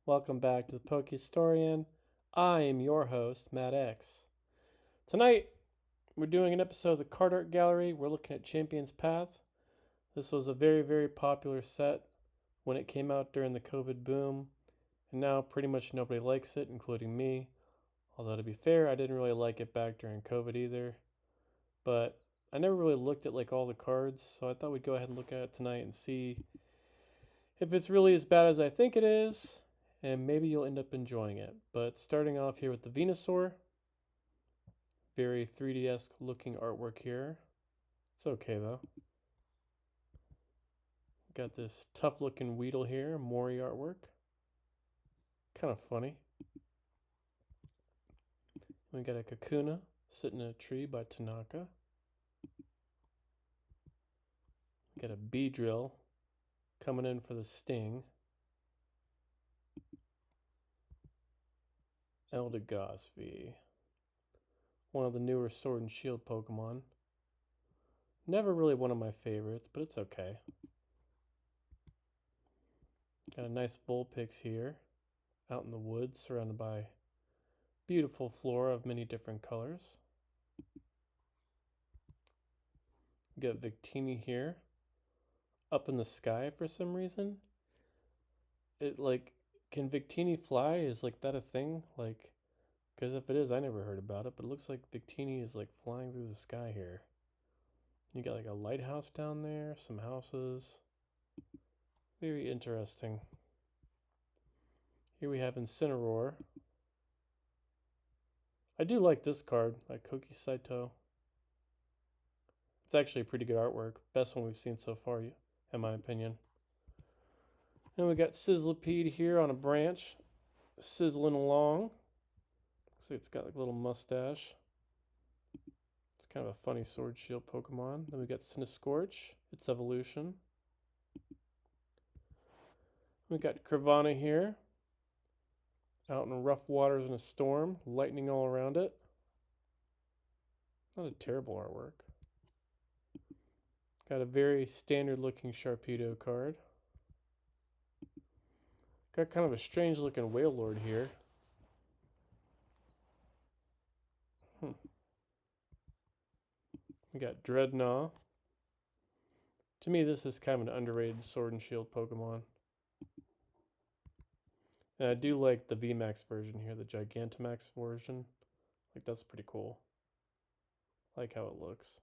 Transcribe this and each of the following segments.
Welcome back to the Pokehistorian. I am your host, Matt X. Tonight, we're doing an episode of the Card Art Gallery. We're looking at Champion's Path. This was a very, very popular set when it came out during the COVID boom, and now pretty much nobody likes it, including me. Although, to be fair, I didn't really like it back during COVID either. But I never really looked at like all the cards, so I thought we'd go ahead and look at it tonight and see if it's really as bad as I think it is, and maybe you'll end up enjoying it. But starting off here with the Venusaur, very 3D-esque looking artwork here. It's okay though. Got this tough looking Weedle here, Mori artwork. Kind of funny. We got a Kakuna sitting in a tree by Tanaka. Got a Beedrill coming in for the sting. Eldegoss, one of the newer Sword and Shield Pokemon. Never really one of my favorites, but it's okay. Got a nice Vulpix here, out in the woods, surrounded by beautiful flora of many different colors. Got Victini here, up in the sky for some reason. Can Victini fly? Is like that a thing? Because if it is, I never heard about it. But it looks like Victini is like flying through the sky here. You got like a lighthouse down there, some houses. Very interesting. Here we have Incineroar. I do like this card by Koki Saito. It's actually pretty good artwork. Best one we've seen so far, in my opinion. And we got Sizzlipede here on a branch, sizzling along. Looks like it's got like a little mustache. It's kind of a funny Sword Shield Pokemon. Then we got Cinescorch, its evolution. We got Carvanha here, out in rough waters in a storm, lightning all around it. Not a terrible artwork. Got a very standard looking Sharpedo card. Got kind of a strange looking Wailord here. We got Dreadnought. To me, this is kind of an underrated Sword and Shield Pokemon. And I do like the VMAX version here, the Gigantamax version. Like, that's pretty cool. I like how it looks.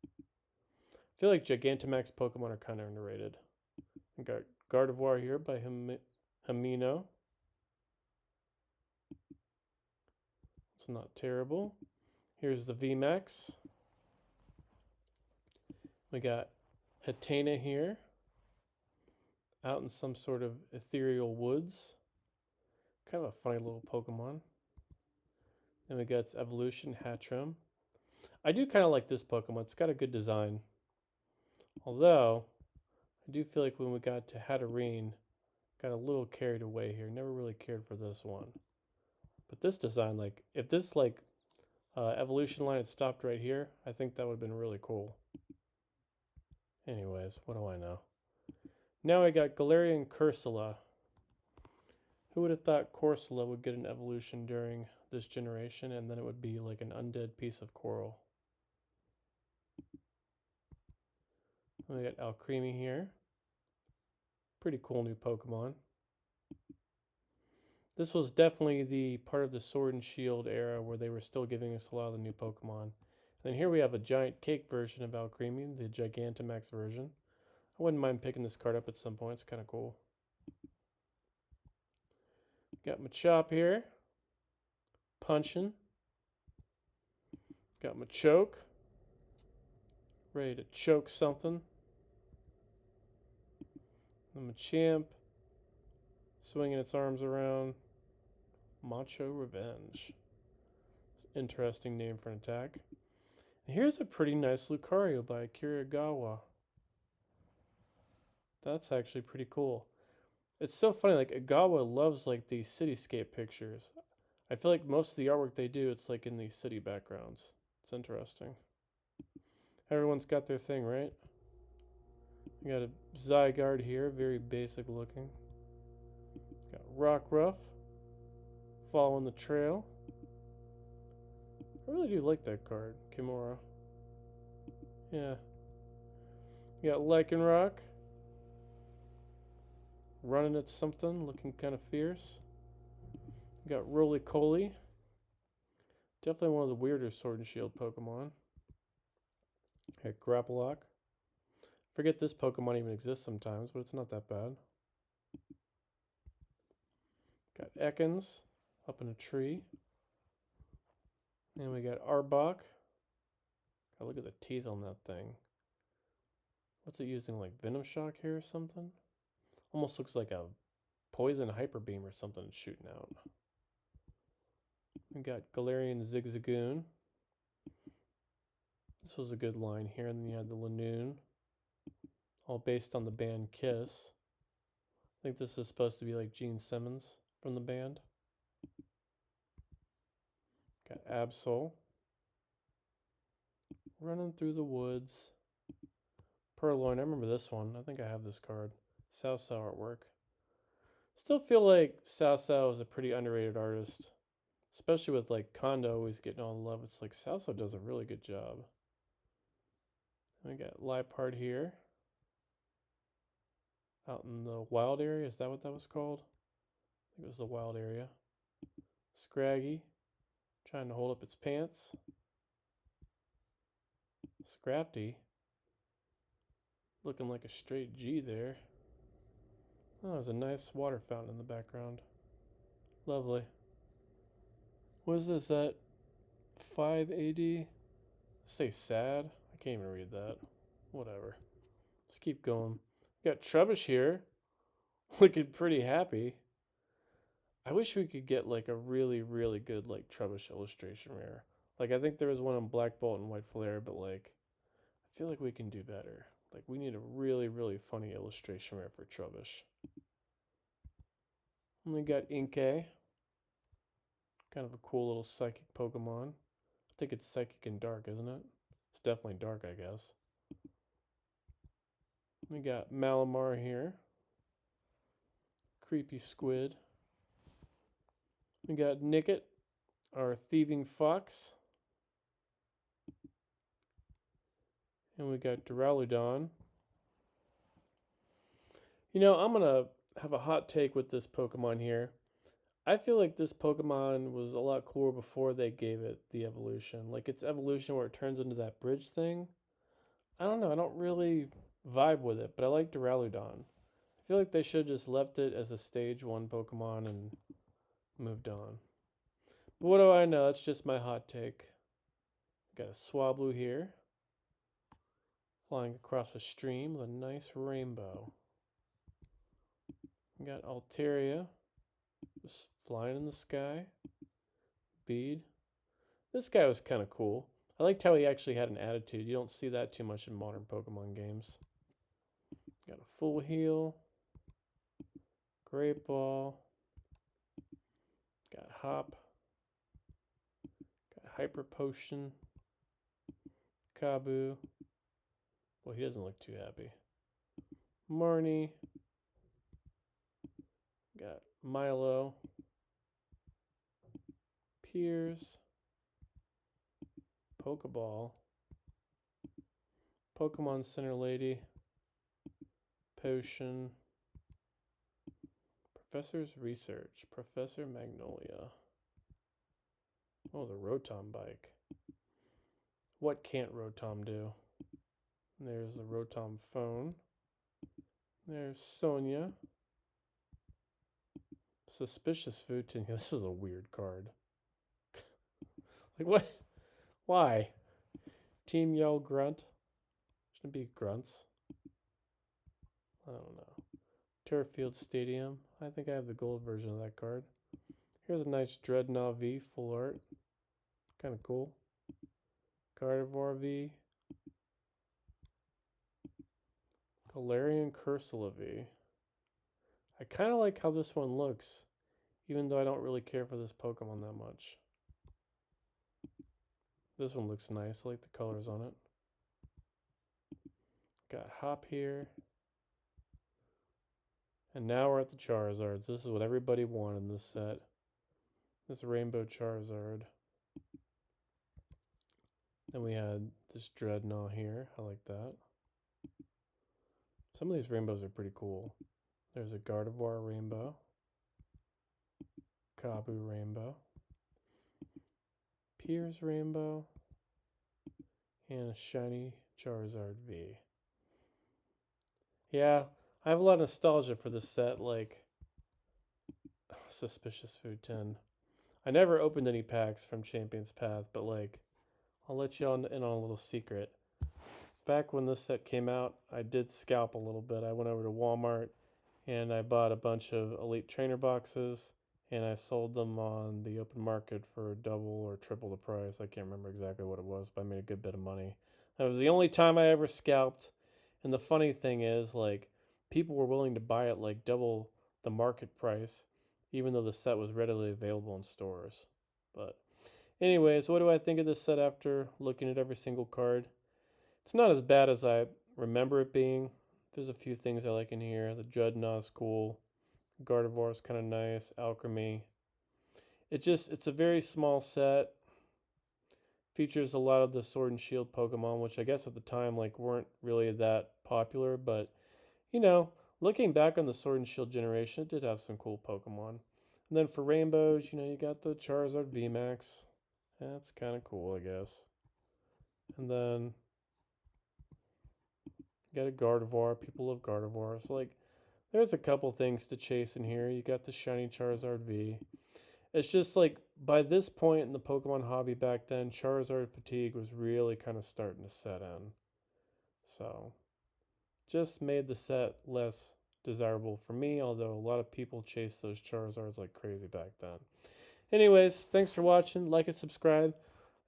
I feel like Gigantamax Pokemon are kind of underrated. We got Gardevoir here by Hamino. It's not terrible. Here's the VMAX. We got Hatena here, out in some sort of ethereal woods. Kind of a funny little Pokemon. Then we got its evolution, Hattrem. I do kind of like this Pokemon. It's got a good design. Although, I do feel like when we got to Hatterene, got a little carried away here. Never really cared for this one. But this design, like, if this, evolution line had stopped right here, I think that would have been really cool. Anyways, what do I know? Now I got Galarian Cursula. Who would have thought Corsola would get an evolution during this generation, and then it would be like an undead piece of coral? We got Alcremie here. Pretty cool new Pokemon. This was definitely the part of the Sword and Shield era where they were still giving us a lot of the new Pokemon. And then here we have a giant cake version of Alcremie, the Gigantamax version. I wouldn't mind picking this card up at some point. It's kind of cool. Got Machop here. Punching. Got Machoke. Ready to choke something. The Machamp. Swinging its arms around. Macho Revenge. It's an interesting name for an attack. And here's a pretty nice Lucario by Kiragawa. That's actually pretty cool. It's so funny, like Agawa loves like these cityscape pictures. I feel like most of the artwork they do, it's like in these city backgrounds. It's interesting. Everyone's got their thing, right? We got a Zygarde here, very basic looking. Got Rockruff, following the trail. I really do like that card, Kimura. Yeah. You got Lycanroc, running at something, looking kind of fierce. You got Roly-Poly, definitely one of the weirder Sword and Shield Pokemon. You got Grapplock. Forget this Pokemon even exists sometimes, but it's not that bad. Got Ekans up in a tree. And we got Arbok. God, look at the teeth on that thing. What's it using, like Venom Shock here or something? Almost looks like a Poison Hyper Beam or something it's shooting out. We got Galarian Zigzagoon. This was a good line here. And then you had the Lanoon, all based on the band Kiss. I think this is supposed to be like Gene Simmons from the band. Got Absol. Running through the woods. Purloin, I remember this one. I think I have this card. Sao artwork. Still feel like Sao is a pretty underrated artist. Especially with like Kondo always getting all the love. It's like Sao does a really good job. We got Liepard here. Out in the wild area. Is that what that was called? I think it was the wild area. Scraggy. Trying to hold up its pants. Scrafty. Looking like a straight G there. Oh, there's a nice water fountain in the background. Lovely. What is this? That 5 AD? Say sad? I can't even read that. Whatever. Let's keep going. We got Trubbish here. Looking pretty happy. I wish we could get like a really, really good like Trubbish illustration rare. Like I think there was one on Black Bolt and White Flare, but like I feel like we can do better. Like we need a really, really funny illustration rare for Trubbish. And we got Inkay. Kind of a cool little psychic Pokemon. I think it's psychic and dark, isn't it? It's definitely dark, I guess. We got Malamar here. Creepy Squid. We got Nickit, our thieving fox. And we got Duraludon. You know, I'm going to have a hot take with this Pokemon here. I feel like this Pokemon was a lot cooler before they gave it the evolution. Like its evolution where it turns into that bridge thing. I don't know. I don't really vibe with it, but I like Duraludon. I feel like they should have just left it as a stage 1 Pokemon and moved on. But what do I know? That's just my hot take. Got a Swablu here. Flying across a stream with a nice rainbow. Got Altaria. Just flying in the sky. Bead. This guy was kind of cool. I liked how he actually had an attitude. You don't see that too much in modern Pokemon games. Got a full heal. Great Ball. Got Hop. Got Hyper Potion. Kabu. Well, he doesn't look too happy. Marnie. Got Milo. Piers. Pokeball. Pokemon Center Lady. Potion. Professor's Research. Professor Magnolia. Oh, the Rotom bike. What can't Rotom do? There's the Rotom phone. There's Sonia. Suspicious Food Tin. This is a weird card. Like what? Why? Team Yell Grunt. Shouldn't be grunts. I don't know. Turffield Stadium. I think I have the gold version of that card. Here's a nice Dreadnought V full art. Kind of cool. Gardevoir V. Galarian Cursula V. I kind of like how this one looks, even though I don't really care for this Pokemon that much. This one looks nice. I like the colors on it. Got Hop here. And now we're at the Charizards. This is what everybody wanted in this set. This Rainbow Charizard. Then we had this Dreadnought here. I like that. Some of these rainbows are pretty cool. There's a Gardevoir rainbow. Kabu rainbow. Piers rainbow. And a shiny Charizard V. Yeah, I have a lot of nostalgia for this set, like Suspicious Food 10. I never opened any packs from Champion's Path, but like, I'll let you in on a little secret. Back when this set came out, I did scalp a little bit. I went over to Walmart and I bought a bunch of Elite Trainer boxes and I sold them on the open market for double or triple the price. I can't remember exactly what it was, but I made a good bit of money. That was the only time I ever scalped. And the funny thing is, like, people were willing to buy it like double the market price, even though the set was readily available in stores. But anyways, what do I think of this set after looking at every single card? It's not as bad as I remember it being. There's a few things I like in here. The Dreadnought's cool. Gardevoir's kind of nice. Alchemy. It's a very small set. Features a lot of the Sword and Shield Pokemon, which I guess at the time like weren't really that popular, but looking back on the Sword and Shield generation, it did have some cool Pokemon. And then for rainbows, you got the Charizard VMAX. That's kind of cool, I guess. And then you got a Gardevoir. People love Gardevoir. So like, there's a couple things to chase in here. You got the shiny Charizard V. It's just like by this point in the Pokemon hobby back then, Charizard fatigue was really kind of starting to set in. So just made the set less desirable for me, although a lot of people chased those Charizards like crazy back then. Anyways, thanks for watching. Like and subscribe.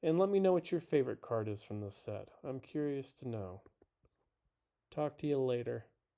And let me know what your favorite card is from this set. I'm curious to know. Talk to you later.